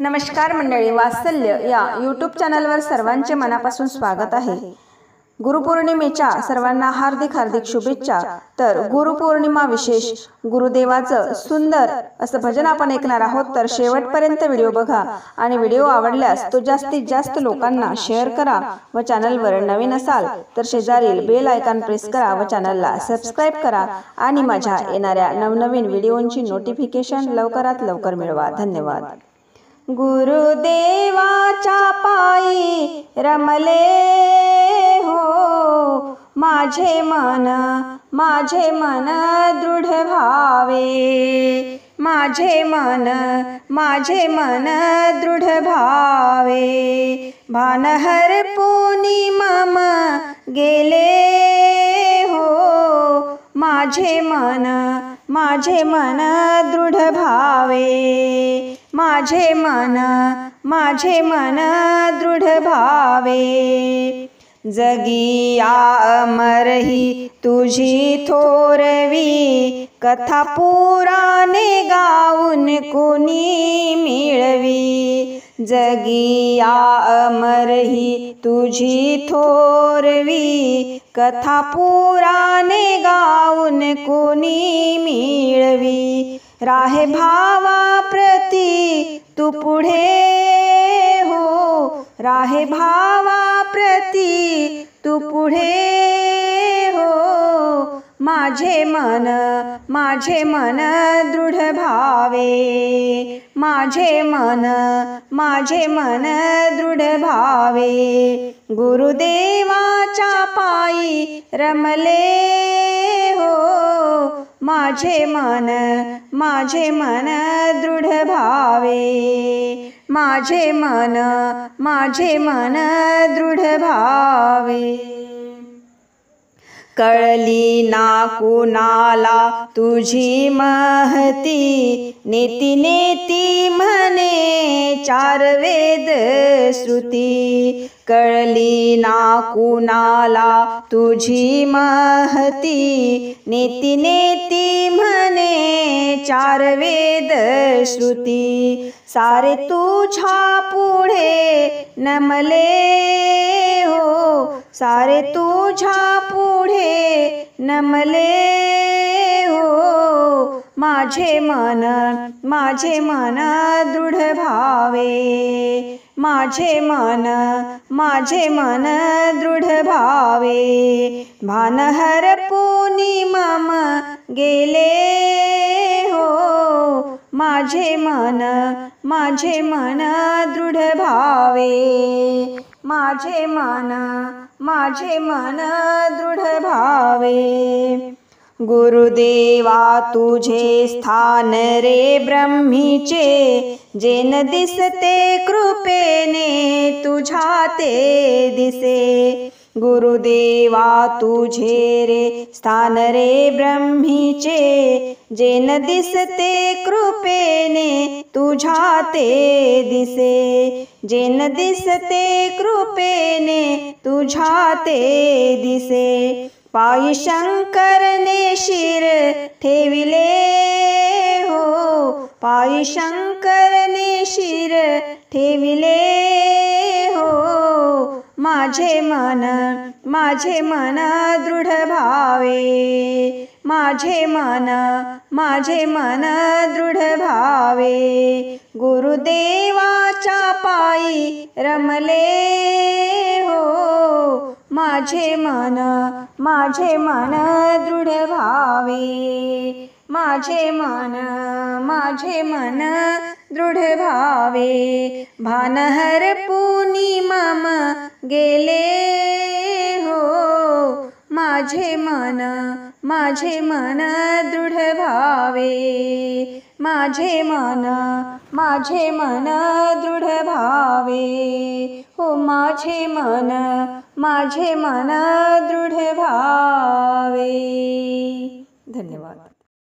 नमस्कार मंडळी, वात्सल्य या यूट्यूब चॅनलवर सर्वांचे मनापासून स्वागत आहे। गुरुपौर्णिमेच्या सर्वांना हार्दिक हार्दिक शुभेच्छा। तर गुरुपौर्णिमा विशेष गुरुदेवाचं सुंदर असं भजन आपण ऐकणार आहोत। तर शेवटपर्यंत व्हिडिओ बघा आणि व्हिडिओ आवडल्यास तो जास्तीत जास्त लोकांना शेअर करा व चॅनलवर नवीन असाल तर शेजारील बेल आयकॉन प्रेस करा व चॅनलला सबस्क्राइब करा आणि माझ्या येणाऱ्या नवनवीन व्हिडिओंची नोटिफिकेशन लवकरात लवकर मिळवा। धन्यवाद। गुरुदेवाच्या पायी रमले हो माझे मन दृढ भावे, माझे मन दृढ भावे। भानहर पूर्णिमा गेले हो माझे मन दृढ भावे, माझे मन दृढ भावे। जगिया अमरही तुझी थोरवी, कथा पुराणे गाऊन कोणी मिळवी। जगिया अमरही तुझी थोरवी, कथा पुराणे गाऊन कोणी मिळवी। राहे भावा प्रती तू पुढे हो, राहे भावा प्रती तू पुढे हो। माझे मन दृढ भावे, माझे मन दृढ भावे। गुरुदेवाच्या पायी रमले हो माझे मन दृढ भावे, माझे मन दृढ भावे। कळली ना कुणाला तुझी महती, नेती नेती म्हणे चार वेद श्रुती। कळली ना कुणाला तुझी महती, नेती नेती म्हणे चार वेद श्रुती। सारे तुझ्या पुढे नमले हो, सारे तुझ्या पुढे नमले हो। माझे मन दृढ भावे, माझे मन दृढ भावे। भानहर पूर्णिमा गेले हो माझे मन दृढ भावे, माझे मन दृढ भावे। गुरुदेवा तुझे स्थान रे ब्रह्मीचे, जेन दिसते कृपेने तुझ्या ते दिसे। गुरुदेवा तुझे रे स्थान रे ब्रह्मीचे, जेन दिसते कृपेने तुझ्या ते दिसे। जेन दिसते कृपेने तुझ्या ते दिसे। पायी शंकरने शिर ठेविले हो, पायी शंकरने शिर ठेविले हो। माझे मन दृढ भावे, माझे मन दृढ भावे। गुरुदेवाच्या पायी रमले हो माझे मन दृढ भावे, माझे मन दृढ भावे। भानहर पूर्णिमा गेले हो माझे मन दृढ भावे, माझे मन दृढ भावे हो। माझे मन दृढ भावे। धन्यवाद।